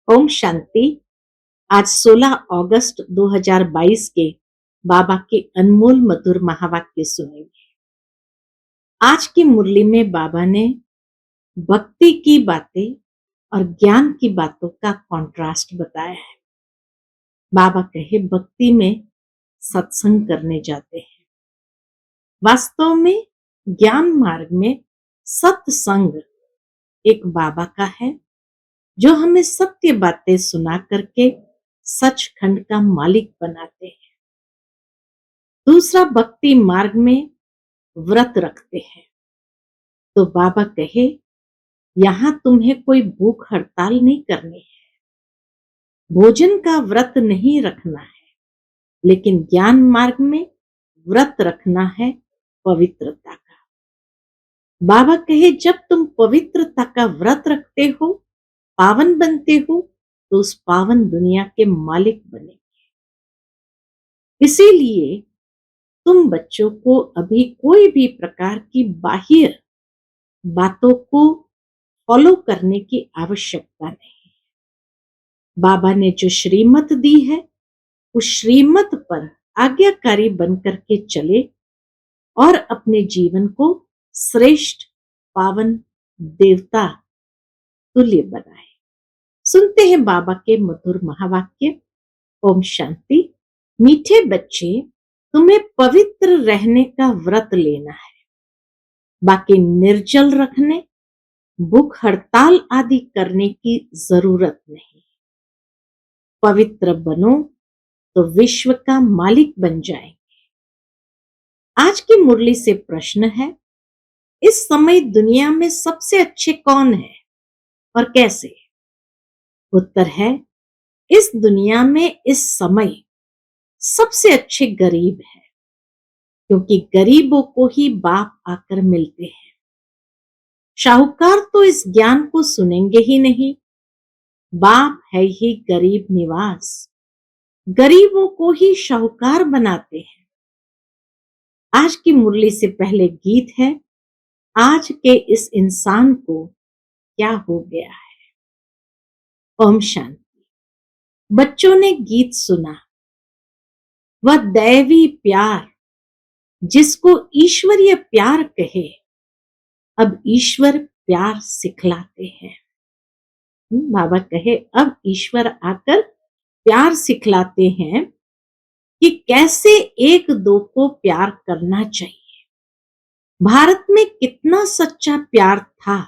ओम शांति। आज 16 अगस्त 2022 के बाबा के अनमोल मधुर महावाक्य सुनेंगे। आज की मुरली में बाबा ने भक्ति की बातें और ज्ञान की बातों का कॉन्ट्रास्ट बताया है। बाबा कहे भक्ति में सत्संग करने जाते हैं। वास्तव में ज्ञान मार्ग में सत्संग एक बाबा का है जो हमें सत्य बातें सुना करके सचखंड का मालिक बनाते हैं। दूसरा भक्ति मार्ग में व्रत रखते हैं। तो बाबा कहे यहां तुम्हें कोई भूख हड़ताल नहीं करनी है, भोजन का व्रत नहीं रखना है, लेकिन ज्ञान मार्ग में व्रत रखना है पवित्रता का। बाबा कहे जब तुम पवित्रता का व्रत रखते हो, पावन बनते हो, तो उस पावन दुनिया के मालिक बनेंगे। इसीलिए तुम बच्चों को अभी कोई भी प्रकार की बाह्य बातों को फॉलो करने की आवश्यकता नहीं है। बाबा ने जो श्रीमत दी है उस श्रीमत पर आज्ञाकारी बनकर के चले और अपने जीवन को श्रेष्ठ पावन देवता तुल्य बनाए। सुनते हैं बाबा के मधुर महावाक्य। ओम शांति। मीठे बच्चे, तुम्हें पवित्र रहने का व्रत लेना है, बाकी निर्जल रखने, भूख हड़ताल आदि करने की जरूरत नहीं। पवित्र बनो तो विश्व का मालिक बन जाएंगे। आज की मुरली से प्रश्न है, इस समय दुनिया में सबसे अच्छे कौन है और कैसे? उत्तर है, इस दुनिया में इस समय सबसे अच्छे गरीब है, क्योंकि गरीबों को ही बाप आकर मिलते हैं। शाहूकार तो इस ज्ञान को सुनेंगे ही नहीं। बाप है ही गरीब निवास, गरीबों को ही शाहूकार बनाते हैं। आज की मुरली से पहले गीत है, आज के इस इंसान को क्या हो गया है। ओम शांति। बच्चों ने गीत सुना, वह दैवी प्यार जिसको ईश्वरीय प्यार कहे, अब ईश्वर प्यार सिखलाते हैं। बाबा कहे अब ईश्वर आकर प्यार सिखलाते हैं कि कैसे एक दो को प्यार करना चाहिए। भारत में कितना सच्चा प्यार था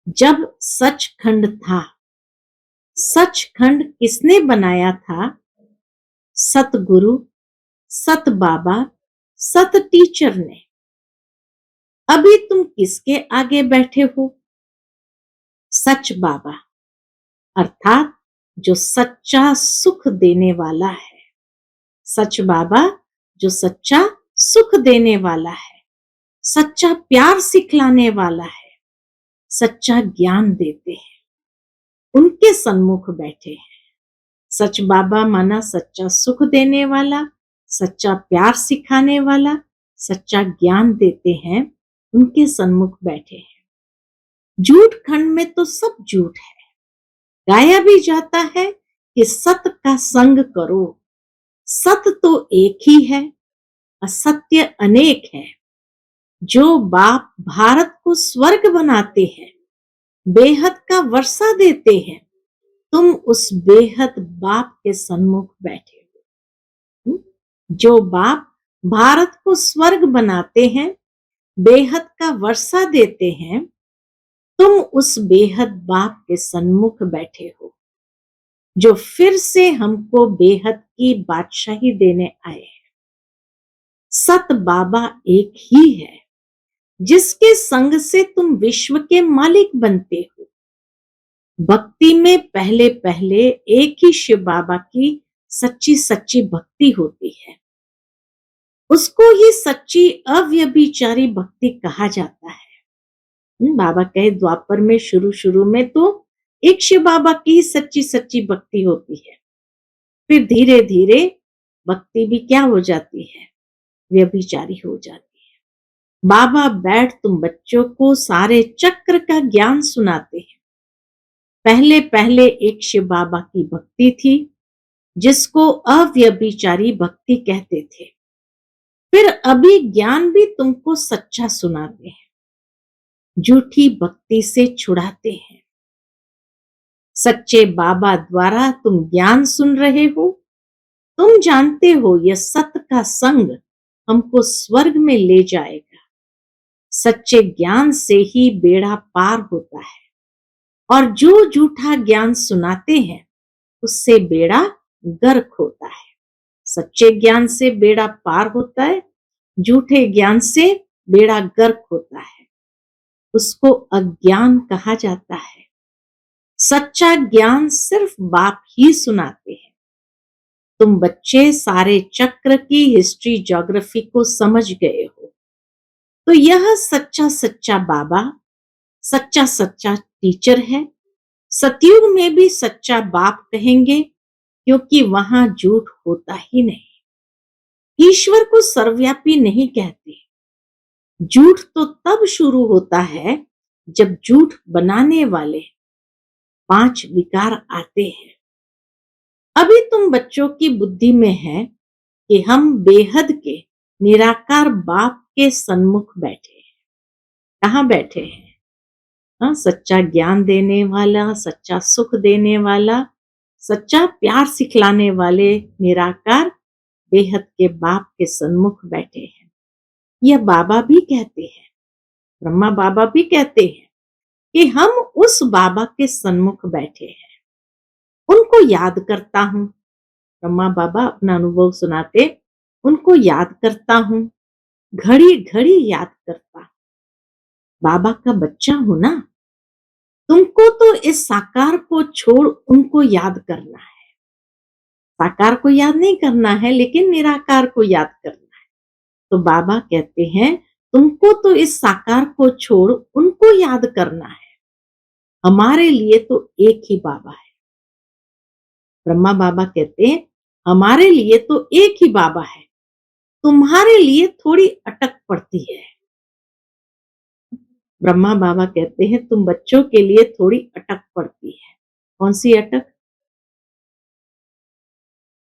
जब सचखंड था। सचखंड किसने बनाया था? सतगुरु, सत बाबा, सत टीचर ने। अभी तुम किसके आगे बैठे हो? सच बाबा, अर्थात जो सच्चा सुख देने वाला है। सच बाबा जो सच्चा सुख देने वाला है, सच्चा प्यार सिखलाने वाला है, सच्चा ज्ञान देते हैं, उनके सन्मुख बैठे हैं। सच बाबा माना सच्चा सुख देने वाला, सच्चा प्यार सिखाने वाला, सच्चा ज्ञान देते हैं, उनके सन्मुख बैठे हैं। झूठ खंड में तो सब झूठ है। गाया भी जाता है कि सत का संग करो। सत तो एक ही है, असत्य अनेक है। जो बाप भारत को स्वर्ग बनाते हैं, बेहद का वर्षा देते हैं, तुम उस बेहद बाप के सन्मुख बैठे हो। जो बाप भारत को स्वर्ग बनाते हैं, बेहद का वर्षा देते हैं, तुम उस बेहद बाप के सन्मुख बैठे हो, जो फिर से हमको बेहद की बादशाही देने आए हैं। सत बाबा एक ही है, जिसके संग से तुम विश्व के मालिक बनते हो। भक्ति में पहले पहले एक ही शिव बाबा की सच्ची सच्ची भक्ति होती है। उसको ही सच्ची अव्यभिचारी भक्ति कहा जाता है। बाबा कहे द्वापर में शुरू में तो एक शिव बाबा की ही सच्ची सच्ची भक्ति होती है, फिर धीरे धीरे भक्ति भी क्या हो जाती है? व्यभिचारी हो जाती है। बाबा बैठ तुम बच्चों को सारे चक्र का ज्ञान सुनाते हैं। पहले पहले एक शिव बाबा की भक्ति थी, जिसको अव्यभिचारी भक्ति कहते थे। फिर अभी ज्ञान भी तुमको सच्चा सुनाते हैं, झूठी भक्ति से छुड़ाते हैं। सच्चे बाबा द्वारा तुम ज्ञान सुन रहे हो। तुम जानते हो यह सत्य का संग हमको स्वर्ग में ले जाएगा। सच्चे ज्ञान से ही बेड़ा पार होता है, और जो झूठा ज्ञान सुनाते हैं उससे बेड़ा गर्क होता है। सच्चे ज्ञान से बेड़ा पार होता है, झूठे ज्ञान से बेड़ा गर्क होता है। उसको अज्ञान कहा जाता है। सच्चा ज्ञान सिर्फ बाप ही सुनाते हैं। तुम बच्चे सारे चक्र की हिस्ट्री ज्योग्राफी को समझ गए हो। तो यह सच्चा सच्चा बाबा, सच्चा सच्चा टीचर है। सतयुग में भी सच्चा बाप कहेंगे, क्योंकि वहां झूठ होता ही नहीं। ईश्वर को सर्वव्यापी नहीं कहते। झूठ तो तब शुरू होता है जब झूठ बनाने वाले 5 विकार आते हैं। अभी तुम बच्चों की बुद्धि में है कि हम बेहद के निराकार बाप के सन्मुख बैठे हैं। कहाँ बैठे हैं? हाँ, सच्चा ज्ञान देने वाला, सच्चा सुख देने वाला, सच्चा प्यार सिखलाने वाले निराकार बेहद के बाप के सन्मुख बैठे हैं। यह बाबा भी कहते हैं, ब्रह्मा बाबा भी कहते हैं कि हम उस बाबा के सन्मुख बैठे हैं। उनको याद करता हूं। ब्रह्मा बाबा अपना अनुभव सुनाते, उनको याद करता हूं, घड़ी घड़ी याद करता हूं। बाबा का बच्चा हूं ना, तुमको तो इस साकार को छोड़ उनको याद करना है। साकार को याद नहीं करना है, लेकिन निराकार को याद करना है। तो बाबा कहते हैं तुमको तो इस साकार को छोड़ उनको याद करना है। हमारे लिए तो एक ही बाबा है। ब्रह्मा बाबा कहते हैं हमारे लिए तो एक ही बाबा है, तुम्हारे लिए थोड़ी अटक पड़ती है। ब्रह्मा बाबा कहते हैं तुम बच्चों के लिए थोड़ी अटक पड़ती है। कौन सी अटक?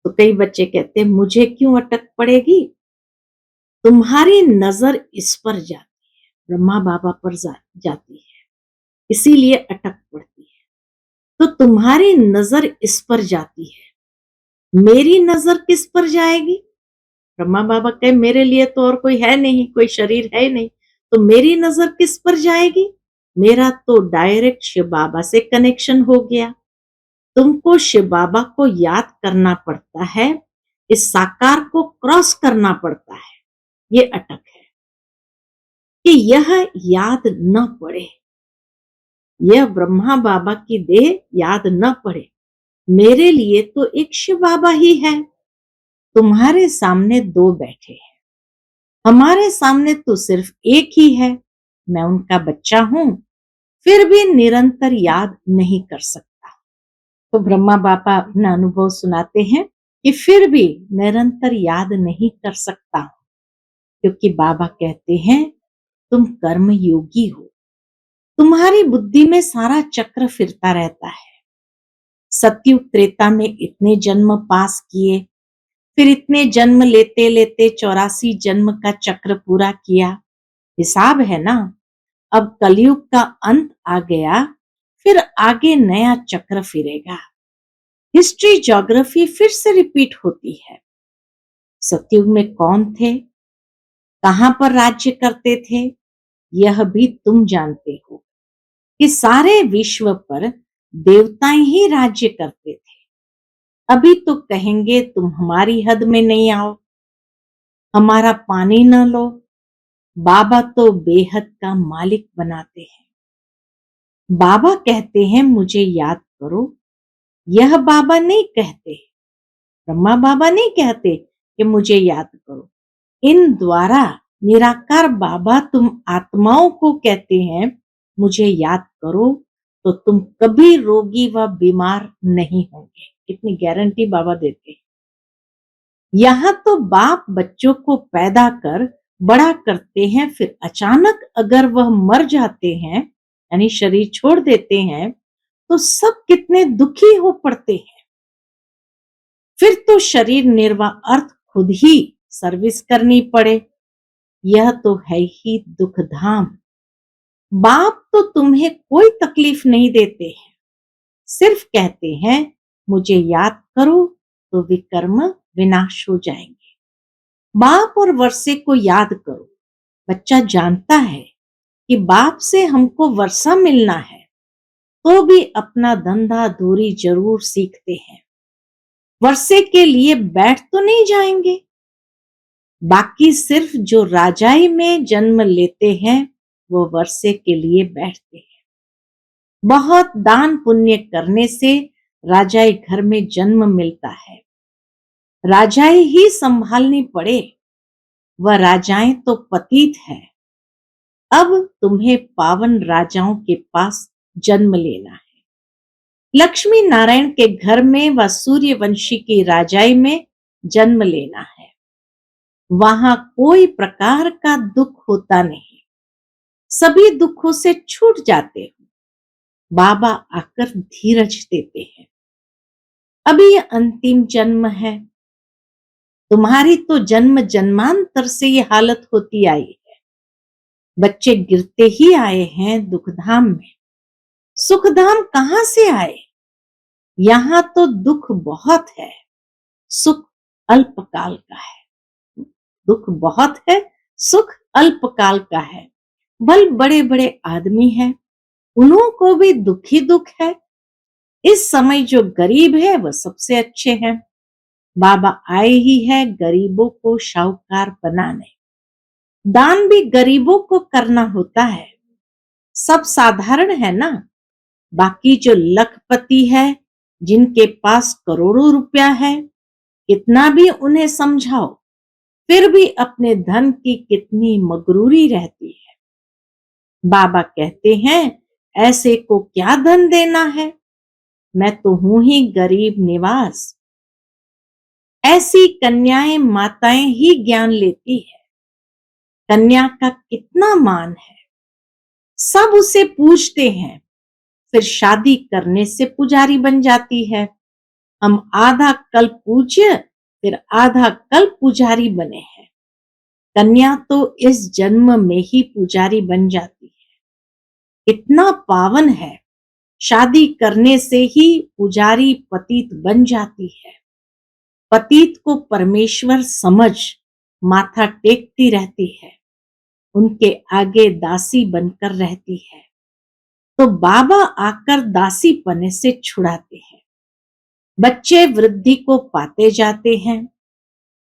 तो कई बच्चे कहते हैं मुझे क्यों अटक पड़ेगी? तुम्हारी नजर इस पर जाती है, ब्रह्मा बाबा पर जाती है, इसीलिए अटक पड़ती है। तो तुम्हारी नजर इस पर जाती है, मेरी नजर किस पर जाएगी? ब्रह्मा बाबा कहे मेरे लिए तो और कोई है नहीं, कोई शरीर है नहीं, तो मेरी नजर किस पर जाएगी? मेरा तो डायरेक्ट शिव बाबा से कनेक्शन हो गया। तुमको शिव बाबा को याद करना पड़ता है, इस साकार को क्रॉस करना पड़ता है। ये अटक है कि यह याद न पड़े, यह ब्रह्मा बाबा की देह याद न पड़े। मेरे लिए तो एक शिव बाबा ही है। तुम्हारे सामने 2 बैठे हैं, हमारे सामने तो सिर्फ एक ही है। मैं उनका बच्चा हूं, फिर भी निरंतर याद नहीं कर सकता। तो ब्रह्मा बाबा अपना अनुभव सुनाते हैं कि फिर भी निरंतर याद नहीं कर सकता, क्योंकि बाबा कहते हैं तुम कर्म योगी हो। तुम्हारी बुद्धि में सारा चक्र फिरता रहता है। सतयुग त्रेता में इतने जन्म पास किए, फिर इतने जन्म लेते लेते 84 जन्म का चक्र पूरा किया। हिसाब है ना। अब कलयुग का अंत आ गया, फिर आगे नया चक्र फिरेगा। हिस्ट्री ज्योग्राफी फिर से रिपीट होती है। सतयुग में कौन थे, कहां पर राज्य करते थे, यह भी तुम जानते हो कि सारे विश्व पर देवताएं ही राज्य करते थे। अभी तो कहेंगे तुम हमारी हद में नहीं आओ, हमारा पानी न लो। बाबा तो बेहद का मालिक बनाते हैं। बाबा कहते हैं मुझे याद करो, यह बाबा नहीं कहते, ब्रह्मा बाबा नहीं कहते कि मुझे याद करो। इन द्वारा निराकार बाबा तुम आत्माओं को कहते हैं मुझे याद करो, तो तुम कभी रोगी व बीमार नहीं होंगे। इतनी गारंटी बाबा देते हैं। यहाँ तो बाप बच्चों को पैदा कर बड़ा करते हैं, फिर अचानक अगर वह मर जाते हैं, यानी शरीर छोड़ देते हैं, तो सब कितने दुखी हो पड़ते हैं। फिर तो शरीर निर्वाह अर्थ खुद ही सर्विस करनी पड़े, यह तो है ही दुख धाम। बाप तो तुम्हें कोई तकलीफ नहीं देते हैं, सिर्फ कहते हैं मुझे याद करो तो विकर्म विनाश हो जाएंगे। बाप और वर्षे को याद करो। बच्चा जानता है कि बाप से हमको वर्षा मिलना है, तो भी अपना धंधा धूरी जरूर सीखते हैं। वर्षे के लिए बैठ तो नहीं जाएंगे। बाकी सिर्फ जो राजाई में जन्म लेते हैं वो वर्षे के लिए बैठते हैं। बहुत दान पुण्य करने से राजाई घर में जन्म मिलता है। राजाई ही संभालनी पड़े, वह राजाएं तो पतित है। अब तुम्हें पावन राजाओं के पास जन्म लेना है। लक्ष्मी नारायण के घर में व सूर्यवंशी की राजाई में जन्म लेना है। वहां कोई प्रकार का दुख होता नहीं, सभी दुखों से छूट जाते हो। बाबा आकर धीरज देते हैं। अभी यह अंतिम जन्म है, तुम्हारी तो जन्म जन्मांतर से ये हालत होती आई है। बच्चे गिरते ही आए हैं दुखधाम में। सुखधाम कहां से आए? यहां तो दुख बहुत है, सुख अल्पकाल का है। दुख बहुत है, सुख अल्पकाल का है। बल बड़े बड़े आदमी हैं, उन्हों को भी दुख ही दुख है। इस समय जो गरीब है वह सबसे अच्छे हैं। बाबा आए ही है गरीबों को शाहूकार बनाने। दान भी गरीबों को करना होता है। सब साधारण है ना। बाकी जो लखपति है, जिनके पास करोड़ों रुपया है, कितना भी उन्हें समझाओ फिर भी अपने धन की कितनी मगरूरी रहती है। बाबा कहते हैं ऐसे को क्या धन देना है, मैं तो हूं ही गरीब निवास। ऐसी कन्याएं माताएं ही ज्ञान लेती है। कन्या का कितना मान है, सब उसे पूजते हैं। फिर शादी करने से पुजारी बन जाती है। हम आधा कल्प पूज्य फिर आधा कल्प पुजारी बने हैं। कन्या तो इस जन्म में ही पुजारी बन जाती है। इतना पावन है, शादी करने से ही पुजारी पतित बन जाती है। पतित को परमेश्वर समझ माथा टेकती रहती है, उनके आगे दासी बनकर रहती है। तो बाबा आकर दासी पने से छुड़ाते हैं। बच्चे वृद्धि को पाते जाते हैं।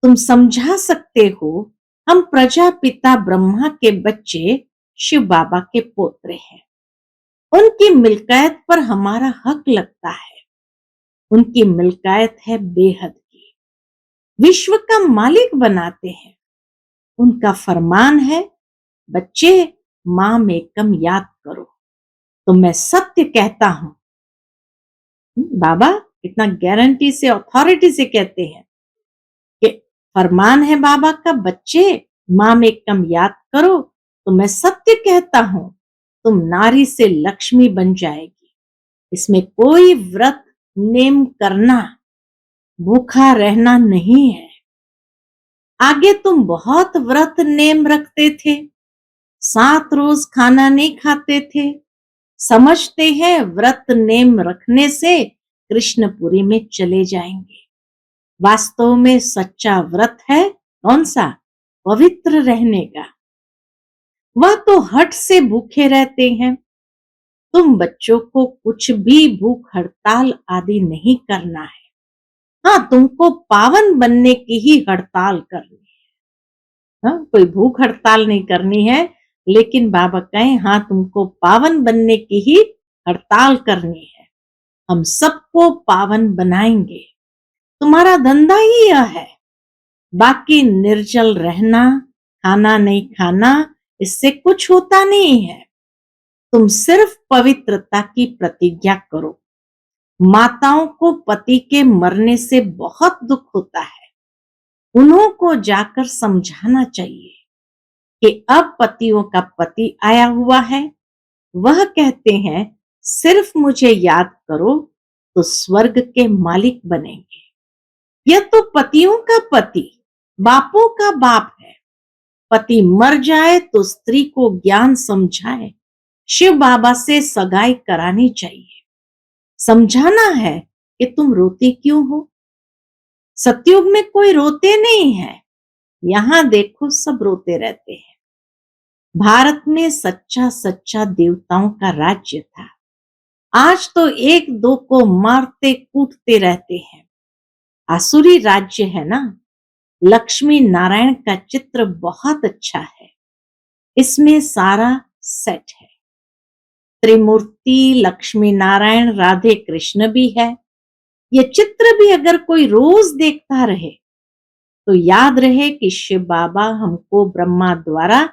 तुम समझा सकते हो, हम प्रजापिता ब्रह्मा के बच्चे शिव बाबा के पोत्रे हैं। उनकी मिल्कियत पर हमारा हक लगता है। उनकी मिल्कियत है बेहद की, विश्व का मालिक बनाते हैं। उनका फरमान है बच्चे मां में कम याद करो। तो मैं सत्य कहता हूं। बाबा इतना गारंटी से अथॉरिटी से कहते हैं कि फरमान है बाबा का, बच्चे मां में कम याद करो। तो मैं सत्य कहता हूं, तुम नारी से लक्ष्मी बन जाएगी। इसमें कोई व्रत नेम करना, भूखा रहना नहीं है। आगे तुम बहुत व्रत नेम रखते थे, 7 रोज खाना नहीं खाते थे। समझते हैं व्रत नेम रखने से कृष्णपुरी में चले जाएंगे। वास्तव में सच्चा व्रत है कौन सा? पवित्र रहने का। वह तो हट से भूखे रहते हैं। तुम बच्चों को कुछ भी भूख हड़ताल आदि नहीं करना है। हाँ, तुमको पावन बनने की ही हड़ताल करनी है। हाँ, कोई भूख हड़ताल नहीं करनी है, लेकिन बाबा कहें हाँ तुमको पावन बनने की ही हड़ताल करनी है। हम सबको पावन बनाएंगे। तुम्हारा धंधा ही यह है। बाकी निर्जल रहना, खाना नहीं खाना, इससे कुछ होता नहीं है। तुम सिर्फ पवित्रता की प्रतिज्ञा करो। माताओं को पति के मरने से बहुत दुख होता है। उन्हों को जाकर समझाना चाहिए कि अब पतियों का पति आया हुआ है। वह कहते हैं सिर्फ मुझे याद करो तो स्वर्ग के मालिक बनेंगे। यह तो पतियों का पति, बापों का बाप है। पति मर जाए तो स्त्री को ज्ञान समझाए, शिव बाबा से सगाई करानी चाहिए। समझाना है कि तुम रोते क्यों हो। सतयुग में कोई रोते नहीं है, यहां देखो सब रोते रहते हैं। भारत में सच्चा सच्चा देवताओं का राज्य था, आज तो एक दो को मारते कूटते रहते हैं। आसुरी राज्य है ना। लक्ष्मी नारायण का चित्र बहुत अच्छा है, इसमें सारा सेट है। त्रिमूर्ति, लक्ष्मी नारायण, राधे कृष्ण भी है। ये चित्र भी अगर कोई रोज देखता रहे तो याद रहे कि शिव बाबा हमको ब्रह्मा द्वारा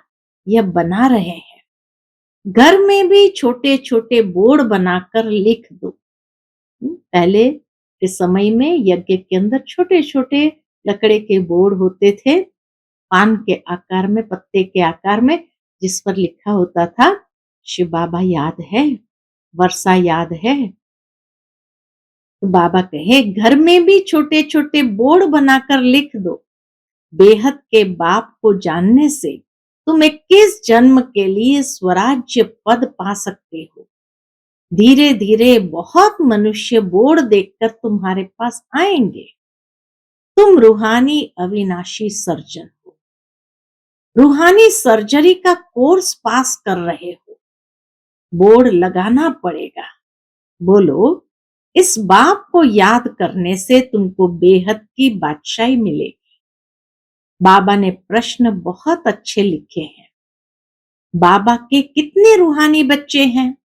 यह बना रहे हैं। घर में भी छोटे छोटे बोर्ड बनाकर लिख दो। पहले के समय में यज्ञ के अंदर छोटे छोटे लकड़े के बोर्ड होते थे, पान के आकार में, पत्ते के आकार में, जिस पर लिखा होता था शिव बाबा याद है, वर्षा याद है। तो बाबा कहे घर में भी छोटे छोटे बोर्ड बनाकर लिख दो। बेहद के बाप को जानने से तुम 21 जन्म के लिए स्वराज्य पद पा सकते हो। धीरे धीरे बहुत मनुष्य बोर्ड देखकर तुम्हारे पास आएंगे। तुम रूहानी अविनाशी सर्जन हो, रूहानी सर्जरी का कोर्स पास कर रहे हो। बोर्ड लगाना पड़ेगा। बोलो, इस बाप को याद करने से तुमको बेहद की बादशाही मिलेगी। बाबा ने प्रश्न बहुत अच्छे लिखे हैं। बाबा के कितने रूहानी बच्चे हैं?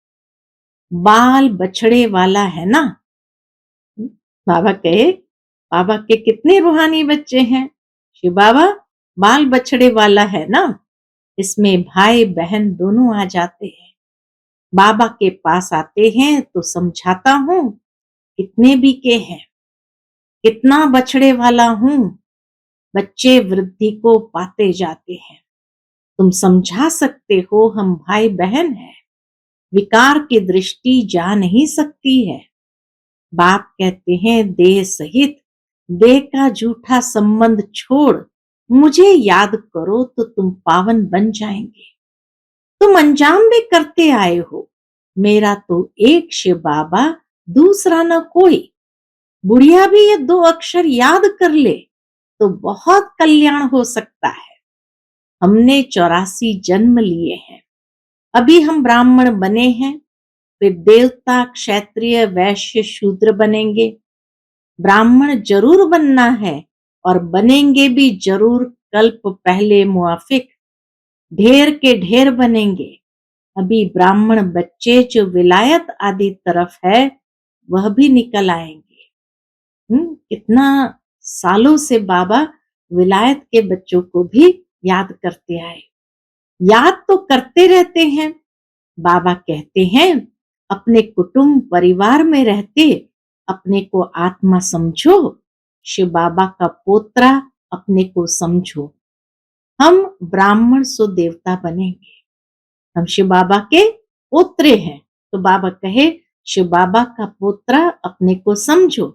बाल बछड़े वाला है ना। बाबा कहे बाबा के कितने रूहानी बच्चे हैं? शिव बाबा बाल बछड़े वाला है ना, इसमें भाई बहन दोनों आ जाते हैं। बाबा के पास आते हैं तो समझाता हूं कितने भी के हैं, कितना बछड़े वाला हूं। बच्चे वृद्धि को पाते जाते हैं। तुम समझा सकते हो हम भाई बहन हैं, विकार की दृष्टि जा नहीं सकती है। बाप कहते हैं देह सहित देह का झूठा संबंध छोड़ मुझे याद करो तो तुम पावन बन जाएंगे। तुम अंजाम भी करते आए हो, मेरा तो एक शिव बाबा, दूसरा न कोई। बुढ़िया भी ये 2 अक्षर याद कर ले तो बहुत कल्याण हो सकता है। हमने 84 जन्म लिए हैं, अभी हम ब्राह्मण बने हैं, फिर देवता, क्षत्रिय, वैश्य, शूद्र बनेंगे। ब्राह्मण जरूर बनना है और बनेंगे भी जरूर। कल्प पहले मुआफिक ढेर के ढेर बनेंगे। अभी ब्राह्मण बच्चे जो विलायत आदि तरफ है वह भी निकल आएंगे। कितना सालों से बाबा विलायत के बच्चों को भी याद करते आए। याद तो करते रहते हैं। बाबा कहते हैं अपने कुटुंब परिवार में रहते अपने को आत्मा समझो, शिव बाबा का पोत्रा अपने को समझो। हम ब्राह्मण सो देवता बनेंगे, हम शिव बाबा के पोत्रे हैं। तो बाबा कहे शिव बाबा का पोत्रा अपने को समझो,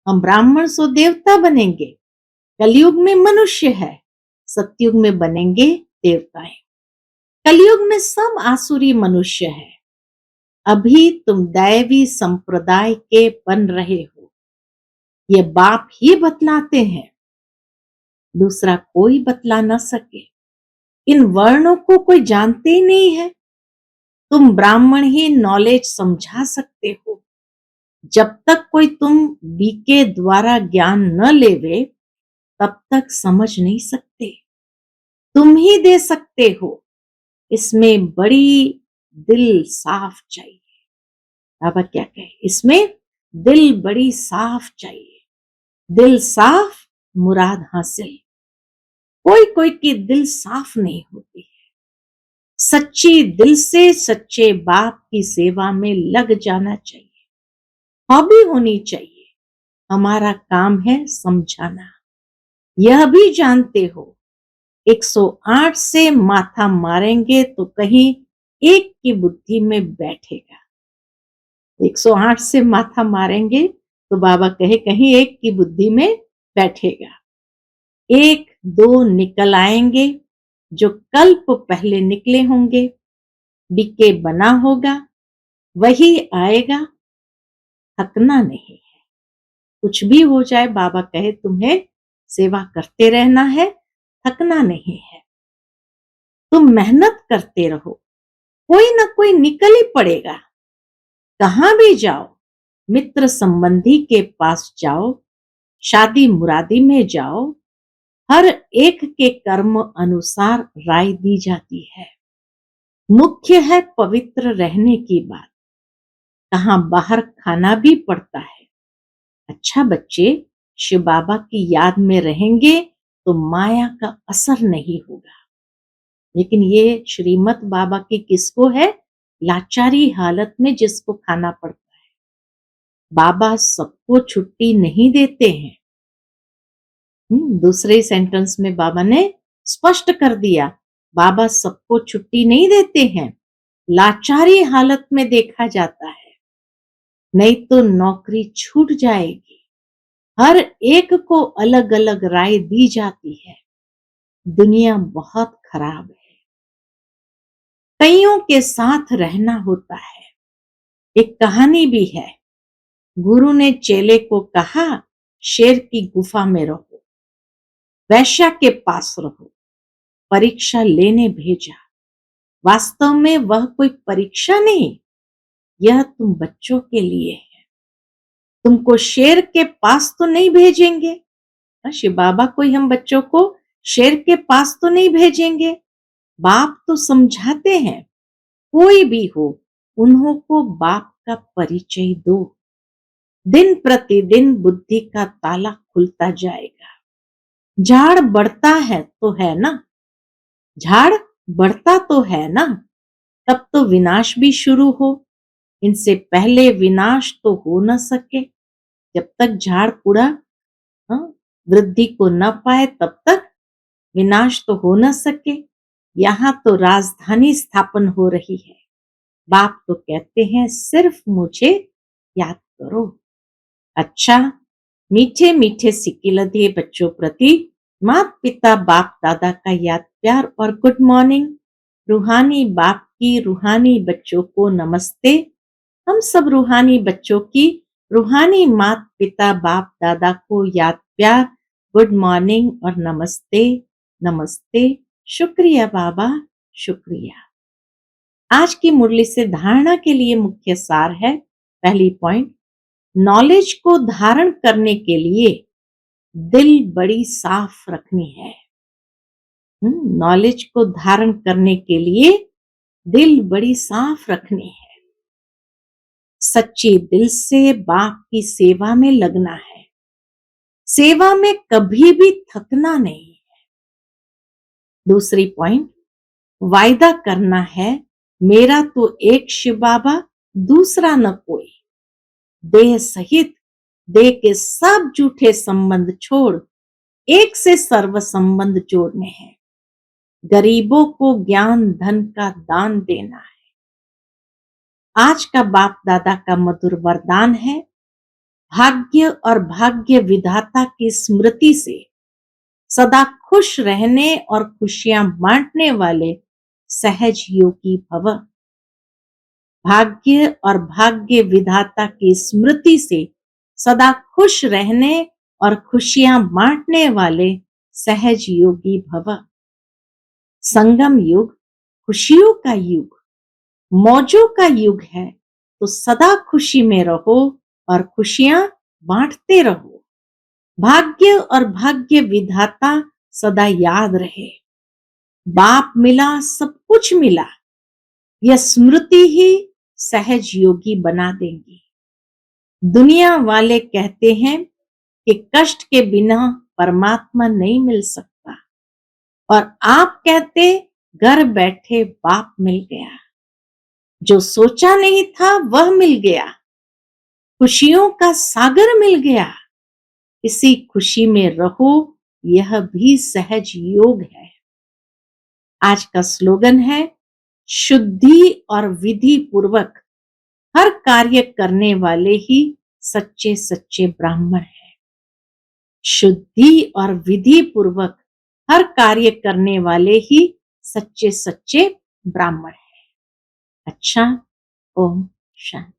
हम ब्राह्मण सो देवता बनेंगे। कलयुग में मनुष्य है, सतयुग में बनेंगे देवताएं। कलयुग में सब आसुरी मनुष्य है। अभी तुम दैवी संप्रदाय के बन रहे हो, ये बाप ही बतलाते हैं, दूसरा कोई बतला न सके। इन वर्णों को कोई जानते ही नहीं है। तुम ब्राह्मण ही नॉलेज समझा सकते हो। जब तक कोई तुम बीके द्वारा ज्ञान न लेवे तब तक समझ नहीं सकते। तुम ही दे सकते हो। इसमें बड़ी दिल साफ चाहिए। बाबा क्या कहे, इसमें दिल बड़ी साफ चाहिए। दिल साफ मुराद हासिल। कोई कोई की दिल साफ नहीं होती है। सच्ची दिल से सच्चे बाप की सेवा में लग जाना चाहिए। हॉबी होनी चाहिए। हमारा काम है समझाना। यह भी जानते हो 108 से माथा मारेंगे तो कहीं एक की बुद्धि में बैठेगा। 108 से माथा मारेंगे तो बाबा कहे कहीं एक की बुद्धि में बैठेगा। एक दो निकल आएंगे, जो कल्प पहले निकले होंगे, डीके बना होगा, वही आएगा, थकना नहीं है। कुछ भी हो जाए, बाबा कहे तुम्हें सेवा करते रहना है, थकना नहीं है। तुम मेहनत करते रहो, कोई ना कोई निकल ही पड़ेगा। कहां भी जाओ, मित्र संबंधी के पास जाओ, शादी मुरादी में जाओ, हर एक के कर्म अनुसार राय दी जाती है। मुख्य है पवित्र रहने की बात। कहां बाहर खाना भी पड़ता है। अच्छा बच्चे, शिव बाबा की याद में रहेंगे तो माया का असर नहीं होगा। लेकिन ये श्रीमत बाबा की किसको है? लाचारी हालत में जिसको खाना पड़ता है। बाबा सबको छुट्टी नहीं देते हैं। दूसरे सेंटेंस में बाबा ने स्पष्ट कर दिया, बाबा सबको छुट्टी नहीं देते हैं, लाचारी हालत में देखा जाता है, नहीं तो नौकरी छूट जाएगी। हर एक को अलग अलग राय दी जाती है। दुनिया बहुत खराब है। कईयों के साथ रहना होता है। एक कहानी भी है। गुरु ने चेले को कहा, शेर की गुफा में रहो, वैश्या के पास रहो, परीक्षा लेने भेजा। वास्तव में वह कोई परीक्षा नहीं, यह तुम बच्चों के लिए है। तुमको शेर के पास तो नहीं भेजेंगे। शिव बाबा कोई हम बच्चों को शेर के पास तो नहीं भेजेंगे। बाप तो समझाते हैं, कोई भी हो, उन्हों को बाप का परिचय दो। दिन प्रतिदिन बुद्धि का ताला खुलता जाएगा। झाड़ बढ़ता है तो है ना, झाड़ बढ़ता तो है ना, तब तो विनाश भी शुरू हो। इनसे पहले विनाश तो हो न सके। जब तक झाड़ पूरा वृद्धि को न पाए, तब तक विनाश तो हो न सके। यहाँ तो राजधानी स्थापन हो रही है। बाप तो कहते हैं सिर्फ मुझे याद करो। अच्छा, मीठे मीठे सिक्के लदे बच्चों प्रति माता पिता बाप दादा का याद प्यार और गुड मॉर्निंग। रूहानी बाप की रूहानी बच्चों को नमस्ते। हम सब रूहानी बच्चों की रूहानी माता पिता बाप दादा को याद प्यार, गुड मॉर्निंग और नमस्ते। नमस्ते। शुक्रिया बाबा, शुक्रिया। आज की मुरली से धारणा के लिए मुख्य सार है। पहली पॉइंट, नॉलेज को धारण करने के लिए दिल बड़ी साफ रखनी है। नॉलेज को धारण करने के लिए दिल बड़ी साफ रखनी है। सच्चे दिल से बाप की सेवा में लगना है। सेवा में कभी भी थकना नहीं है। दूसरी पॉइंट, वायदा करना है, मेरा तो एक शिव बाबा, दूसरा न कोई। देह सहित देह के सब झूठे संबंध छोड़ एक से सर्व संबंध जोड़ने हैं। गरीबों को ज्ञान धन का दान देना है। आज का बाप दादा का मधुर वरदान है, भाग्य और भाग्य विधाता की स्मृति से सदा खुश रहने और खुशियां बांटने वाले सहज योगी भव। भाग्य और भाग्य विधाता की स्मृति से सदा खुश रहने और खुशियां बांटने वाले सहज योगी भव। संगम युग खुशियों का युग, मौजों का युग है, तो सदा खुशी में रहो और खुशियां बांटते रहो। भाग्य और भाग्य विधाता सदा याद रहे। बाप मिला, सब कुछ मिला, यह स्मृति ही सहज योगी बना देंगी। दुनिया वाले कहते हैं कि कष्ट के बिना परमात्मा नहीं मिल सकता, और आप कहते घर बैठे बाप मिल गया। जो सोचा नहीं था वह मिल गया, खुशियों का सागर मिल गया। इसी खुशी में रहो, यह भी सहज योग है। आज का स्लोगन है, शुद्धि और विधि पूर्वक हर कार्य करने वाले ही सच्चे सच्चे ब्राह्मण हैं। शुद्धि और विधि पूर्वक हर कार्य करने वाले ही सच्चे सच्चे ब्राह्मण हैं। अच्छा, ओम शांति।